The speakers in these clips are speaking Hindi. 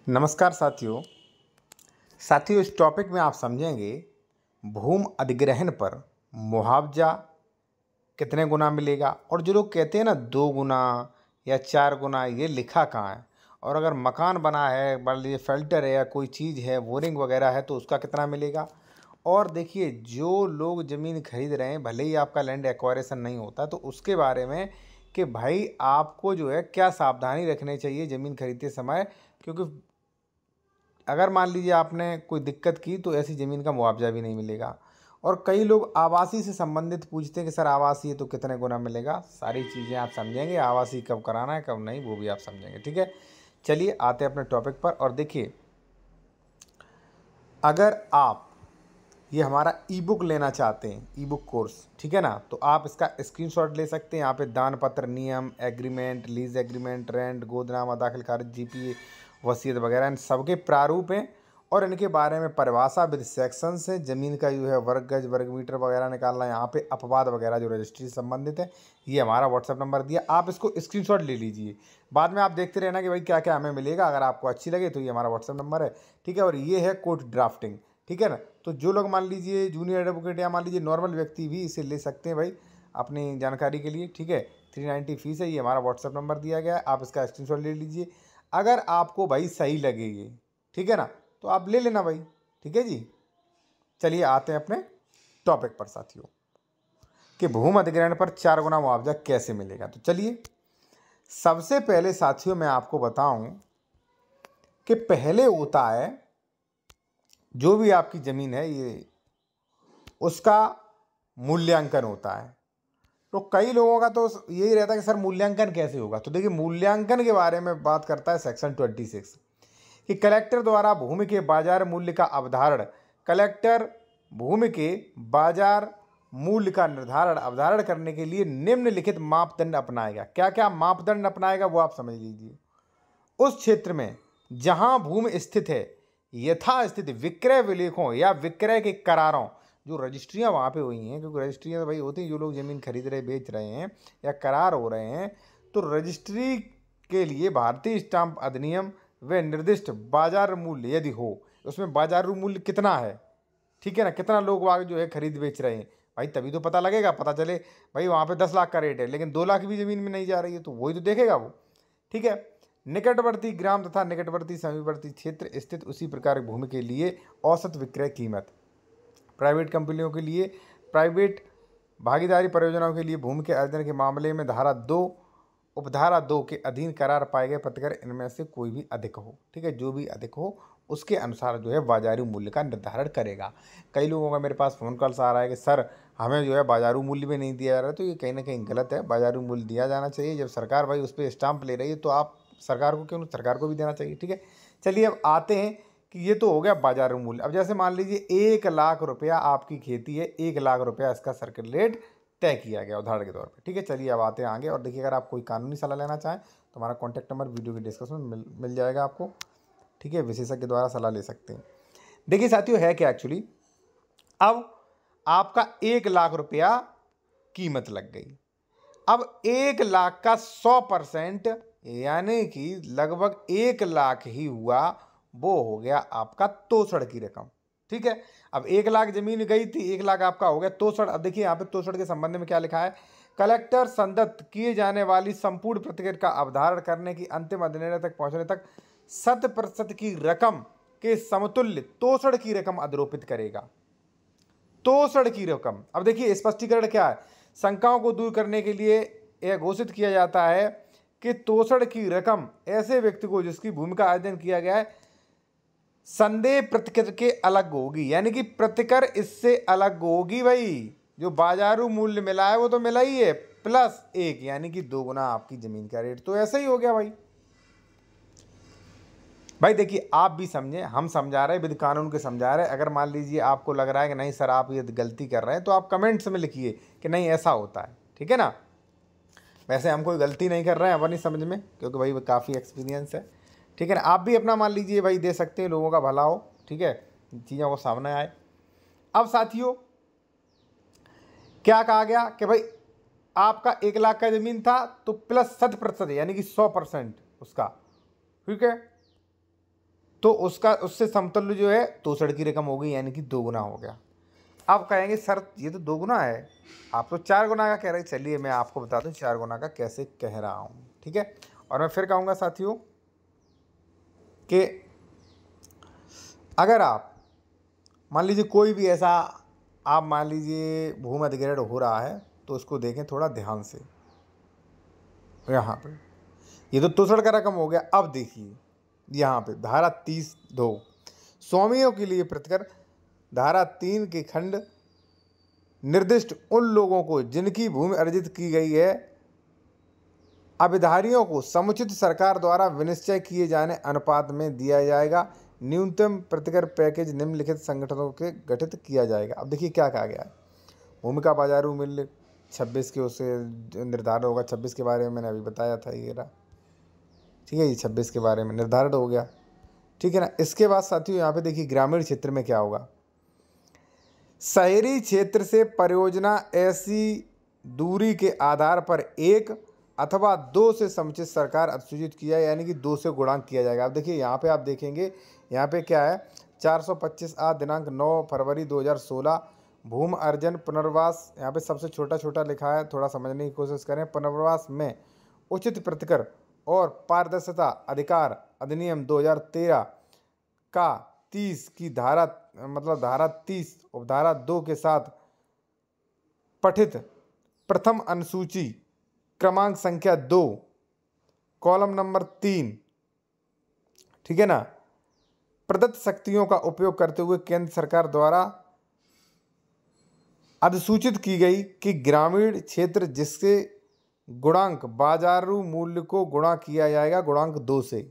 नमस्कार साथियों इस टॉपिक में आप समझेंगे भूमि अधिग्रहण पर मुआवजा कितने गुना मिलेगा। और जो लोग कहते हैं ना 2 गुना या 4 गुना, ये लिखा कहाँ है। और अगर मकान बना है, मान लीजिए शेल्टर है या कोई चीज़ है, बोरिंग वगैरह है, तो उसका कितना मिलेगा। और देखिए जो लोग ज़मीन खरीद रहे हैं, भले ही आपका लैंड एक्वायरेशन नहीं होता, तो उसके बारे में कि भाई आपको जो है क्या सावधानी रखनी चाहिए ज़मीन खरीदते समय। क्योंकि अगर मान लीजिए आपने कोई दिक्कत की तो ऐसी ज़मीन का मुआवजा भी नहीं मिलेगा। और कई लोग आवासीय से संबंधित पूछते हैं कि सर आवासीय तो कितने गुना मिलेगा। सारी चीज़ें आप समझेंगे, आवासीय कब कराना है कब नहीं वो भी आप समझेंगे। ठीक है, चलिए आते हैं अपने टॉपिक पर। और देखिए, अगर आप ये हमारा ई बुक लेना चाहते हैं, ई बुक कोर्स, ठीक है ना, तो आप इसका स्क्रीनशॉट ले सकते हैं। यहाँ पे दान पत्र, नियम, एग्रीमेंट, लीज एग्रीमेंट, रेंट, गोदनामा, दाखिल खारिज, जीपीए, वसीयत वगैरह, इन सबके प्रारूप हैं और इनके बारे में परिभाषा विद सेक्शंस है। ज़मीन का जो है वर्ग गज, वर्ग मीटर वगैरह निकालना, यहाँ पे अपवाद वगैरह जो रजिस्ट्री से संबंधित है। ये हमारा व्हाट्सअप नंबर दिया, आप इसको स्क्रीनशॉट ले लीजिए। बाद में आप देखते रहना कि भाई क्या क्या हमें मिलेगा। अगर आपको अच्छी लगे तो ये हमारा व्हाट्सअप नंबर है, ठीक है। और ये है कोर्ट ड्राफ्टिंग, ठीक है ना। तो जो लोग मान लीजिए जूनियर एडवोकेट या मान लीजिए नॉर्मल व्यक्ति भी इसे ले सकते हैं भाई अपनी जानकारी के लिए, ठीक है। 390 फीस है। ये हमारा व्हाट्सअप नंबर दिया गया है, आप इसका स्क्रीनशॉट ले लीजिए। अगर आपको भाई सही लगे ये, ठीक है ना, तो आप ले लेना भाई, ठीक है जी। चलिए आते हैं अपने टॉपिक पर साथियों, कि भूमि अधिग्रहण पर 4 गुना मुआवजा कैसे मिलेगा। तो चलिए सबसे पहले साथियों मैं आपको बताऊं कि पहले होता है जो भी आपकी ज़मीन है ये उसका मूल्यांकन होता है। तो कई लोगों का तो यही रहता है कि सर मूल्यांकन कैसे होगा। तो देखिए मूल्यांकन के बारे में बात करता है सेक्शन 26 कि कलेक्टर द्वारा भूमि के बाजार मूल्य का अवधारण, कलेक्टर भूमि के बाजार मूल्य का अवधारण करने के लिए निम्नलिखित मापदंड अपनाएगा। क्या क्या मापदंड अपनाएगा वो आप समझ लीजिए। उस क्षेत्र में जहां भूमि स्थित है यथास्थित विक्रय विलेखों या विक्रय के करारों, जो रजिस्ट्रियां वहां पे हुई हैं, क्योंकि रजिस्ट्रियां भाई होती हैं जो लोग जमीन खरीद रहे बेच रहे हैं या करार हो रहे हैं, तो रजिस्ट्री के लिए भारतीय स्टाम्प अधिनियम व निर्दिष्ट बाजार मूल्य यदि हो, उसमें बाजार मूल्य कितना है, ठीक है ना, कितना लोग वहाँ जो है खरीद बेच रहे हैं भाई, तभी तो पता लगेगा। पता चले भाई वहाँ पे 10 लाख का रेट है लेकिन 2 लाख भी ज़मीन में नहीं जा रही है, तो वही तो देखेगा वो, ठीक है। निकटवर्ती ग्राम तथा निकटवर्ती समीपवर्ती क्षेत्र स्थित उसी प्रकार की भूमि के लिए औसत विक्रय कीमत। प्राइवेट कंपनियों के लिए, प्राइवेट भागीदारी परियोजनाओं के लिए भूमि के अर्जन के मामले में धारा 2 उपधारा 2 के अधीन करार पाए गए प्रतिकर इनमें से कोई भी अधिक हो, ठीक है, जो भी अधिक हो उसके अनुसार जो है बाजारू मूल्य का निर्धारण करेगा। कई लोगों का मेरे पास फ़ोन कॉल्स आ रहा है कि सर हमें जो है बाजारू मूल्य में नहीं दिया जा रहा है, तो ये कहीं ना कहीं गलत है। बाजारू मूल्य दिया जाना चाहिए। जब सरकार भाई उस पर स्टाम्प ले रही है तो आप सरकार को क्यों, सरकार को भी देना चाहिए, ठीक है। चलिए अब आते हैं कि ये तो हो गया बाजार मूल्य। अब जैसे मान लीजिए 1 लाख रुपया आपकी खेती है, 1 लाख रुपया इसका सर्किल रेट तय किया गया उदाहरण के तौर पे, ठीक है। चलिए अब आते हैं आगे। और देखिए अगर आप कोई कानूनी सलाह लेना चाहें तो हमारा कॉन्टैक्ट नंबर वीडियो की डिस्क्रिप्शन में मिल जाएगा आपको, ठीक है। विशेषज्ञ द्वारा सलाह ले सकते हैं। देखिए साथियों है क्या एक्चुअली, अब आपका 1 लाख रुपया कीमत लग गई। अब 1 लाख का 100% यानी कि लगभग 1 लाख ही हुआ, वो हो गया आपका तोसड़ की रकम, ठीक है। अब 1 लाख जमीन गई थी, 1 लाख आपका हो गया तोसड़। अब देखिए यहाँ पे तोसड़ के संबंध में क्या लिखा है, कलेक्टर संदत्त किए जाने वाली संपूर्ण प्रतिक्रिया का अवधारण करने की अंतिम निर्णय तक पहुंचने तक 100% की रकम के समतुल्य तोसड़ की रकम अधिरोपित करेगा। तोसड़ की रकम, अब देखिए स्पष्टीकरण क्या है, शंकाओं को दूर करने के लिए यह घोषित किया जाता है कि तोसड़ की रकम ऐसे व्यक्ति को जिसकी भूमि का आयोजन किया गया है संदेह प्रतिकर के अलग होगी, यानी कि प्रतिकर इससे अलग होगी भाई। जो बाजारू मूल्य मिला है वो तो मिला ही है, प्लस 1 यानी कि 2 गुना आपकी जमीन का रेट। तो ऐसा ही हो गया भाई। भाई देखिए आप भी समझें, हम समझा रहे हैं, विधि कानून के समझा रहे हैं। अगर मान लीजिए आपको लग रहा है कि नहीं सर आप ये गलती कर रहे हैं, तो आप कमेंट्स में लिखिए कि नहीं ऐसा होता है, ठीक है ना। वैसे हम कोई गलती नहीं कर रहे हैं अपनी समझ में, क्योंकि भाई काफ़ी एक्सपीरियंस है, ठीक है ना। आप भी अपना मान लीजिए भाई दे सकते हैं, लोगों का भला हो, ठीक है, चीज़ों को सामने आए। अब साथियों क्या कहा गया कि भाई आपका 1 लाख का ज़मीन था तो प्लस 100% यानी कि 100% उसका, ठीक है। तो उसका उससे समतुल्य जो है तोसड़ की रकम हो गई, यानी कि 2 गुना हो गया। अब कहेंगे सर ये तो 2 गुना है, आप तो 4 गुना का कह रहे हैं। चलिए मैं आपको बता दूं 4 गुना का कैसे कह रहा हूँ, ठीक है। और मैं फिर कहूँगा साथियों कि अगर आप मान लीजिए कोई भी ऐसा, आप मान लीजिए भूमि अधिग्रहण हो रहा है, तो उसको देखें थोड़ा ध्यान से। यहाँ पे ये तो तोसड़ का रकम हो गया। अब देखिए यहाँ पे धारा 30(2) स्वामियों के लिए प्रतिकर धारा 3 के खंड निर्दिष्ट उन लोगों को जिनकी भूमि अर्जित की गई है अभिधारियों को समुचित सरकार द्वारा विनिश्चय किए जाने अनुपात में दिया जाएगा। न्यूनतम प्रतिकर पैकेज निम्नलिखित संगठनों के गठित किया जाएगा। अब देखिए क्या कहा गया है। भूमि का बाजारू मूल्य 26 के उससे निर्धारित होगा। 26 के बारे में मैंने अभी बताया था, ये रहा, ठीक है। ये 26 के बारे में निर्धारित हो गया, ठीक है ना। इसके बाद साथियों यहाँ पे देखिए ग्रामीण क्षेत्र में क्या होगा। शहरी क्षेत्र से परियोजना ऐसी दूरी के आधार पर 1 अथवा 2 से समुचित सरकार अधिसूचित किया, यानी कि 2 से गुणांक किया जाएगा। अब देखिए यहाँ पे आप देखेंगे, यहाँ पे क्या है 425 आ दिनांक 9 फरवरी 2016 भूमि अर्जन पुनर्वास, यहाँ पे सबसे छोटा छोटा लिखा है, थोड़ा समझने की कोशिश करें। पुनर्वास में उचित प्रतिकर और पारदर्शिता अधिकार अधिनियम 2013 का 30 की धारा मतलब धारा 30 उपधारा 2 के साथ पठित प्रथम अनुसूची क्रमांक संख्या 2 कॉलम नंबर 3, ठीक है ना, प्रदत्त शक्तियों का उपयोग करते हुए केंद्र सरकार द्वारा अधिसूचित की गई कि ग्रामीण क्षेत्र जिसके गुणांक बाजारू मूल्य को गुणा किया जाएगा गुणांक 2 से,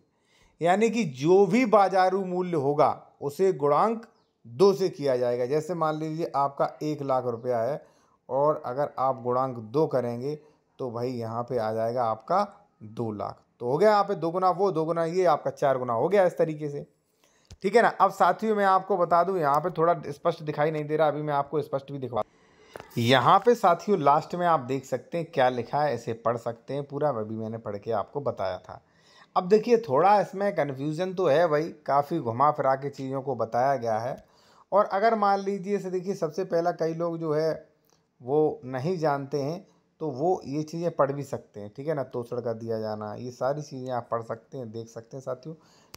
यानी कि जो भी बाजारू मूल्य होगा उसे गुणांक 2 से किया जाएगा। जैसे मान लीजिए आपका 1 लाख रुपया है और अगर आप गुणांक 2 करेंगे तो भाई यहाँ पे आ जाएगा आपका 2 लाख। तो हो गया यहाँ पे 2 गुना वो 2 गुना ये, आपका 4 गुना हो गया इस तरीके से, ठीक है ना। अब साथियों मैं आपको बता दूं, यहाँ पे थोड़ा स्पष्ट दिखाई नहीं दे रहा, अभी मैं आपको स्पष्ट भी दिखवा। यहाँ पे साथियों लास्ट में आप देख सकते हैं क्या लिखा है, ऐसे पढ़ सकते हैं पूरा, अभी मैंने पढ़ के आपको बताया था। अब देखिए थोड़ा इसमें कन्फ्यूज़न तो है भाई, काफ़ी घुमा फिरा के चीज़ों को बताया गया है। और अगर मान लीजिए से देखिए सबसे पहला कई लोग जो है वो नहीं जानते हैं तो वो ये चीज़ें पढ़ भी सकते हैं, ठीक है ना। तोसड़ का दिया जाना, ये सारी चीज़ें आप पढ़ सकते हैं, देख सकते हैं साथियों,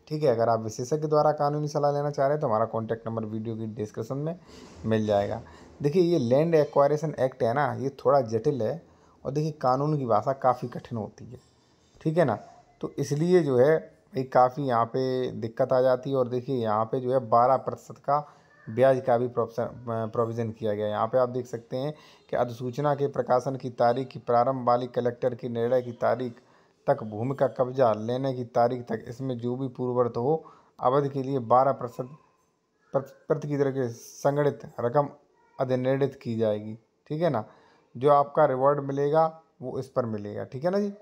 ठीक है। अगर आप विशेषज्ञ द्वारा कानूनी सलाह लेना चाह रहे हैं तो हमारा कॉन्टैक्ट नंबर वीडियो की डिस्क्रिप्शन में मिल जाएगा। देखिए ये लैंड एक्वायरेशन एक्ट है ना, ये थोड़ा जटिल है और देखिए कानून की भाषा काफ़ी कठिन होती है, ठीक है ना। तो इसलिए जो है भाई काफ़ी यहाँ पे दिक्कत आ जाती है। और देखिए यहाँ पे जो है 12% का ब्याज का भी प्रोविज़न किया गया है। यहाँ पे आप देख सकते हैं कि अधिसूचना के प्रकाशन की तारीख की प्रारंभ वाली कलेक्टर की निर्णय की तारीख तक भूमि का कब्जा लेने की तारीख तक इसमें जो भी पूर्ववर्त हो अवधि के लिए 12% प्रति की तरह के संगठित रकम अधिनिर्णित की जाएगी, ठीक है ना। जो आपका रिवॉर्ड मिलेगा वो इस पर मिलेगा, ठीक है ना जी।